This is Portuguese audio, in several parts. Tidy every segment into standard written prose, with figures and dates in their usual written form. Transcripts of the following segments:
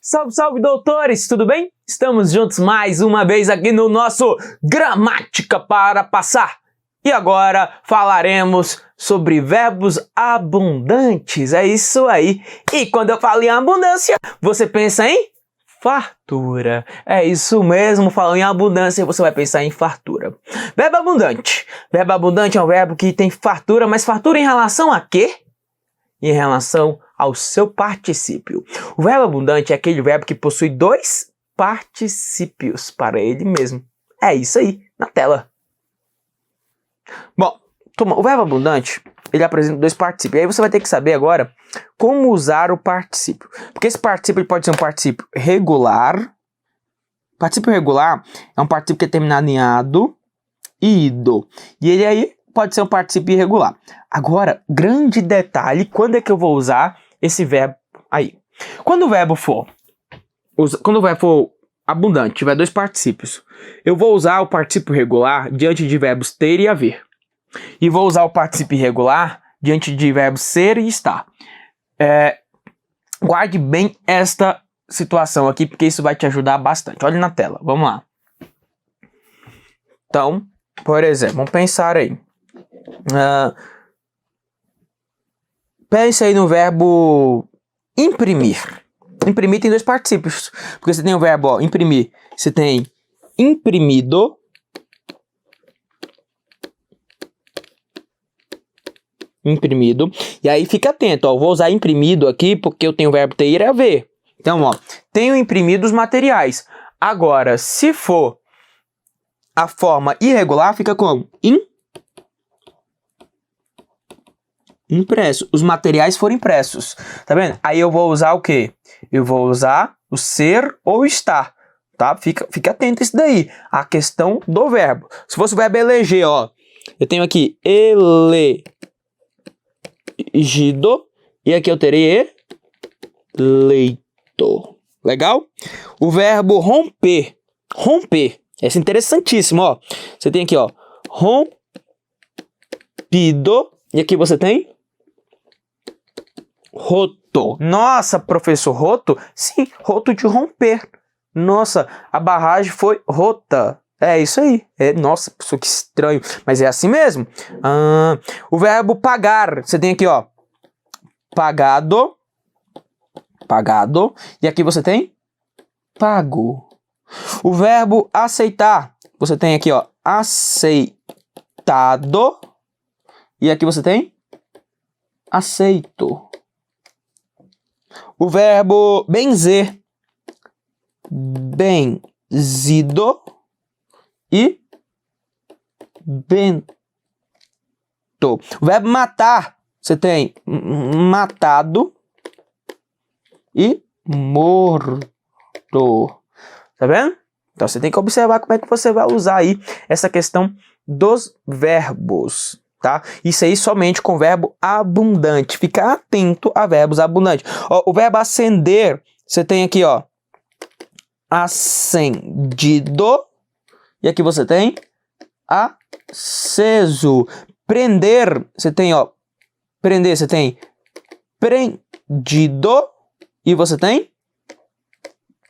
Salve, salve, doutores, tudo bem? Estamos juntos mais uma vez aqui no nosso Gramática para Passar. E agora falaremos sobre verbos abundantes, é isso aí. E quando eu falo em abundância, você pensa em fartura. É isso mesmo, falando em abundância, você vai pensar em fartura. Verbo abundante. Verbo abundante é um verbo que tem fartura, mas fartura em relação a quê? Em relação ao seu particípio. O verbo abundante é aquele verbo que possui dois particípios para ele mesmo. É isso aí, na tela. Bom, o verbo abundante, ele apresenta dois particípios. E aí você vai ter que saber agora como usar o particípio. Porque esse particípio pode ser um particípio regular. Particípio regular é um particípio que é terminado em ado e ido. E ele aí pode ser um particípio irregular. Agora, grande detalhe, quando é que eu vou usar esse verbo aí? Quando o verbo for abundante, tiver dois particípios, eu vou usar o particípio regular diante de verbos ter e haver. E vou usar o particípio irregular diante de verbos ser e estar. Guarde bem esta situação aqui, porque isso vai te ajudar bastante. Olhe na tela, vamos lá. Então, por exemplo, vamos pensar aí. Pense aí no verbo imprimir. Imprimir tem dois particípios. Porque você tem o verbo imprimir. Você tem imprimido. Imprimido. E aí fica atento. Vou usar imprimido aqui porque eu tenho o verbo ter e haver. Então, tenho imprimido os materiais. Agora, se for a forma irregular, fica como? Impresso. Os materiais foram impressos. Tá vendo? Aí eu vou usar o quê? Eu vou usar o ser ou estar. Tá? Fica atento a isso daí. A questão do verbo. Se fosse o verbo eleger, eu tenho aqui elegido. E aqui eu terei eleito. Legal? O verbo romper. Romper. Esse é interessantíssimo, Você tem aqui, rompido. E aqui você tem roto. Nossa, professor, roto? Sim, roto de romper. Nossa, a barragem foi rota. É isso aí. Nossa, pessoa, que estranho. Mas é assim mesmo. O verbo pagar. Você tem aqui, pagado. Pagado. E aqui você tem pago. O verbo aceitar. Você tem aqui, aceitado. E aqui você tem aceito. O verbo benzer. Benzido e bento. O verbo matar. Você tem matado e morto. Tá vendo? Então você tem que observar como é que você vai usar aí essa questão dos verbos. Tá? Isso aí somente com verbo abundante. Fica atento a verbos abundantes. O verbo acender, você tem aqui, acendido. E aqui você tem aceso. Prender, você tem, prender, você tem prendido. E você tem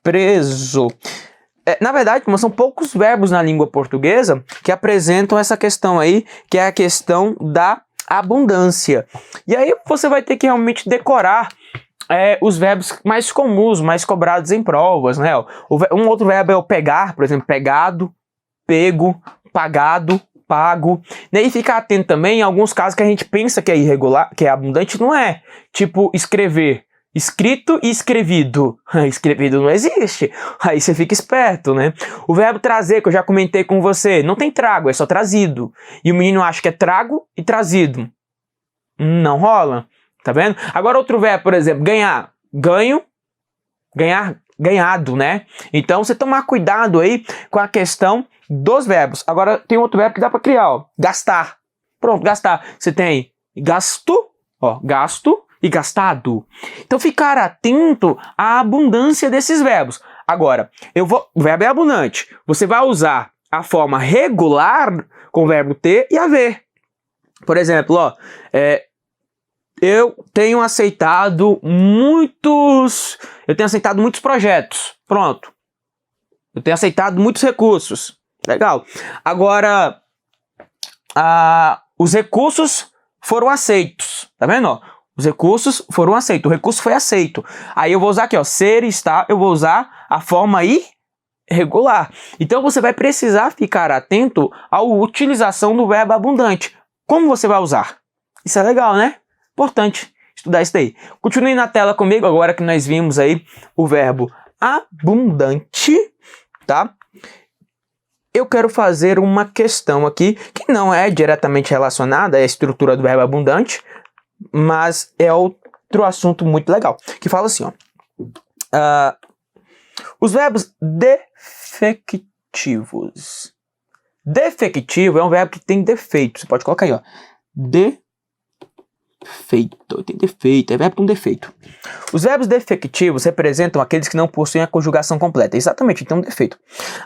preso. Na verdade, são poucos verbos na língua portuguesa que apresentam essa questão aí, que é a questão da abundância. E aí você vai ter que realmente decorar os verbos mais comuns, mais cobrados em provas, né? Um outro verbo é o pegar, por exemplo, pegado, pego, pagado, pago. E aí fica atento também em alguns casos que a gente pensa que é irregular, que é abundante, não é. Tipo, escrever. Escrito e escrevido. Escrevido não existe. Aí você fica esperto, né? O verbo trazer, que eu já comentei com você, não tem trago, é só trazido. E o menino acha que é trago e trazido. Não rola. Tá vendo? Agora outro verbo, por exemplo, ganhar. Ganho, ganhar, ganhado, né? Então você tomar cuidado aí com a questão dos verbos. Agora tem outro verbo que dá pra criar, gastar. Pronto, gastar. Você tem gasto, gasto. E gastado. Então ficar atento à abundância desses verbos. Agora, o verbo é abundante. Você vai usar a forma regular com o verbo ter e haver. Por exemplo, eu tenho aceitado muitos projetos. Pronto. Eu tenho aceitado muitos recursos. Legal. Agora, os recursos foram aceitos. Tá vendo? Ó? Os recursos foram aceitos. O recurso foi aceito. Aí eu vou usar aqui, ó, ser e estar. Eu vou usar a forma irregular. Então você vai precisar ficar atento à utilização do verbo abundante. Como você vai usar? Isso é legal, né? Importante estudar isso daí. Continue na tela comigo agora que nós vimos aí o verbo abundante, tá? Eu quero fazer uma questão aqui que não é diretamente relacionada à estrutura do verbo abundante, mas é outro assunto muito legal, que fala assim, ó. Os verbos defectivos. Defectivo é um verbo que tem defeito. Você pode colocar aí, ó. Defeito. Tem defeito. É verbo com defeito. Os verbos defectivos representam aqueles que não possuem a conjugação completa. Exatamente, então defeito.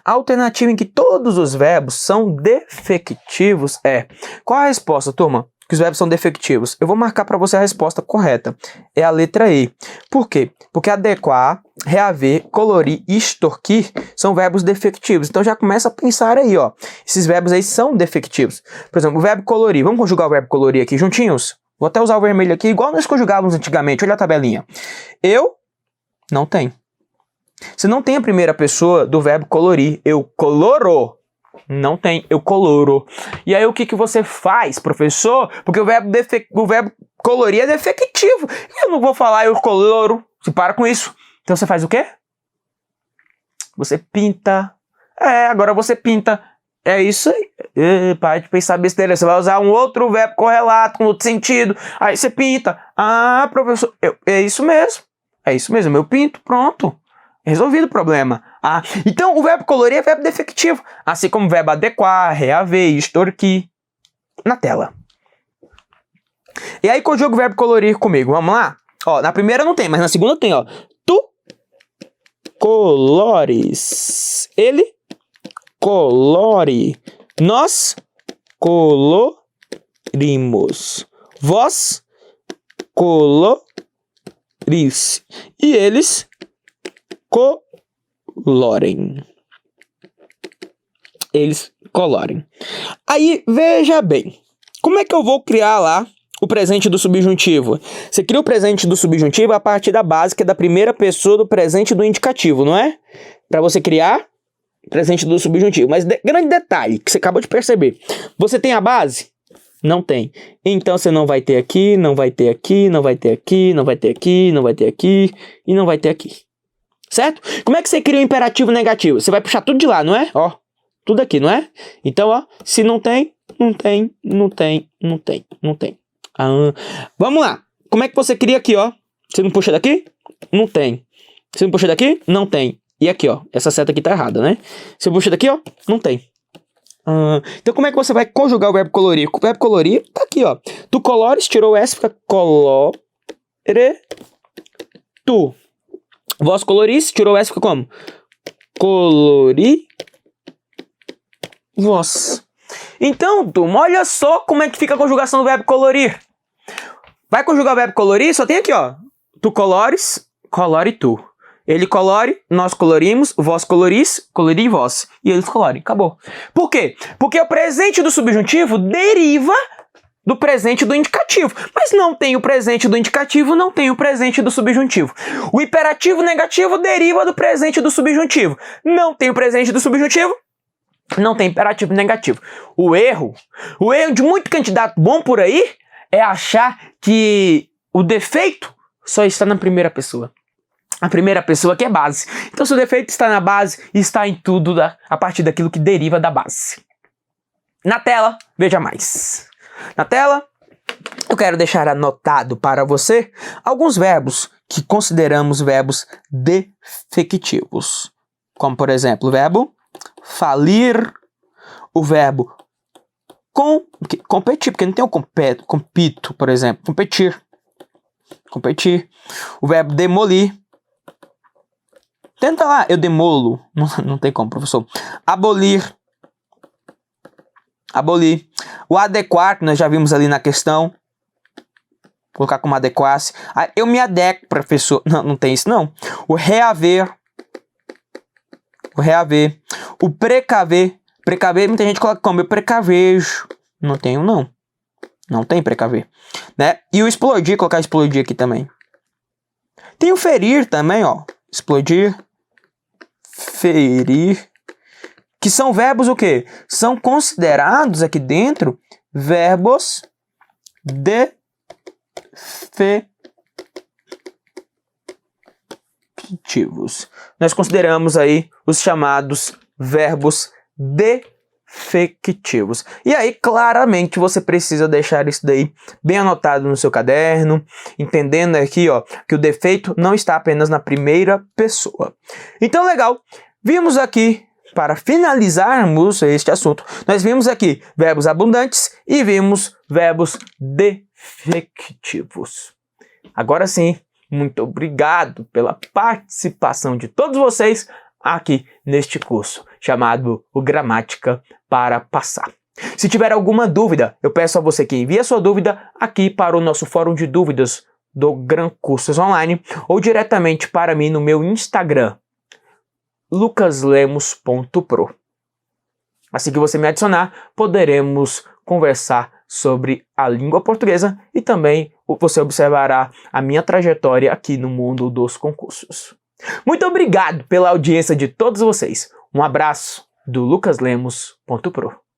A alternativa em que todos os verbos são defectivos é... Qual a resposta, turma? Que os verbos são defectivos. Eu vou marcar para você a resposta correta. É a letra E. Por quê? Porque adequar, reaver, colorir e extorquir são verbos defectivos. Então já começa a pensar aí, ó. Esses verbos aí são defectivos. Por exemplo, o verbo colorir. Vamos conjugar o verbo colorir aqui juntinhos? Vou até usar o vermelho aqui, igual nós conjugávamos antigamente. Olha a tabelinha. Eu não tenho. Você não tem a primeira pessoa do verbo colorir. Eu coloro. Não tem, eu coloro. E aí o que você faz, professor? Porque o verbo colorir é defectivo. Eu não vou falar eu coloro. Você para com isso. Então você faz o quê? Você pinta. Agora você pinta. É isso aí. Para de pensar besteira. Você vai usar um outro verbo correlato, com outro sentido. Aí você pinta. Ah, professor, é isso mesmo. É isso mesmo, eu pinto, pronto. Resolvido o problema. Então o verbo colorir é verbo defectivo. Assim como o verbo adequar, reaver, extorquir. Na tela. E aí conjuga o verbo colorir comigo. Vamos lá? Ó, na primeira não tem, mas na segunda tem, ó. Tu colores. Ele colore. Nós colorimos. Vós coloris. E eles colorem. Eles colorem. Aí, veja bem. Como é que eu vou criar lá o presente do subjuntivo? Você cria o presente do subjuntivo a partir da base, que é da primeira pessoa do presente do indicativo, não é? Para você criar o presente do subjuntivo. Mas grande detalhe, que você acabou de perceber. Você tem a base? Não tem. Então você não vai ter aqui, não vai ter aqui, não vai ter aqui, não vai ter aqui, não vai ter aqui e não vai ter aqui. Certo? Como é que você cria um imperativo negativo? Você vai puxar tudo de lá, não é? Ó, tudo aqui, não é? Então, ó, se não tem, não tem, não tem, não tem, não tem. Vamos lá. Como é que você cria aqui, ó? Você não puxa daqui? Não tem. Você não puxa daqui? Não tem. E aqui, ó, essa seta aqui tá errada, né? Você puxa daqui, ó, não tem. Então, como é que você vai conjugar o verbo colorir? O verbo colorir tá aqui, ó. Tu colores, tirou o S, fica colore, tu. Vós coloris, tirou o S, fica como? Colori, vós. Então, turma, olha só como é que fica a conjugação do verbo colorir. Vai conjugar o verbo colorir, só tem aqui, ó. Tu colores, colore tu. Ele colore, nós colorimos, vós coloris, colori vós. E eles colorem, acabou. Por quê? Porque o presente do subjuntivo deriva do presente do indicativo. Mas não tem o presente do indicativo, não tem o presente do subjuntivo. O imperativo negativo deriva do presente do subjuntivo. Não tem o presente do subjuntivo, não tem imperativo negativo. O erro de muito candidato bom por aí é achar que o defeito só está na primeira pessoa. A primeira pessoa que é base. Então, se o defeito está na base, está em tudo a partir daquilo que deriva da base. Na tela, veja mais. Na tela, eu quero deixar anotado para você alguns verbos que consideramos verbos defectivos. Como, por exemplo, o verbo falir, o verbo competir, porque não tem o compito, por exemplo. Competir. O verbo demolir. Tenta lá, eu demolo. Não tem como, professor. Abolir. O adequar, que nós já vimos ali na questão. colocar como adequar-se. Ah, eu me adequo, professor. Não, não tem isso não. O reaver. O reaver. O precaver. Precaver, muita gente coloca como eu precavejo. Não tenho não. Não tem precaver. Né? E o explodir, colocar explodir aqui também. Tem o ferir também, ó. Explodir. Ferir. Que são verbos o quê? São considerados aqui dentro verbos defetivos. Nós consideramos aí os chamados verbos defectivos. E aí, claramente, você precisa deixar isso daí bem anotado no seu caderno, entendendo aqui, ó, que o defeito não está apenas na primeira pessoa. Então, legal. Vimos aqui, para finalizarmos este assunto, nós vimos aqui verbos abundantes e vimos verbos defectivos. Agora sim, muito obrigado pela participação de todos vocês aqui neste curso, chamado o Gramática para Passar. Se tiver alguma dúvida, eu peço a você que envie a sua dúvida aqui para o nosso fórum de dúvidas do Gran Cursos Online ou diretamente para mim no meu Instagram, lucaslemos.pro. Assim que você me adicionar, poderemos conversar sobre a língua portuguesa e também você observará a minha trajetória aqui no mundo dos concursos. Muito obrigado pela audiência de todos vocês. Um abraço do lucaslemos.pro.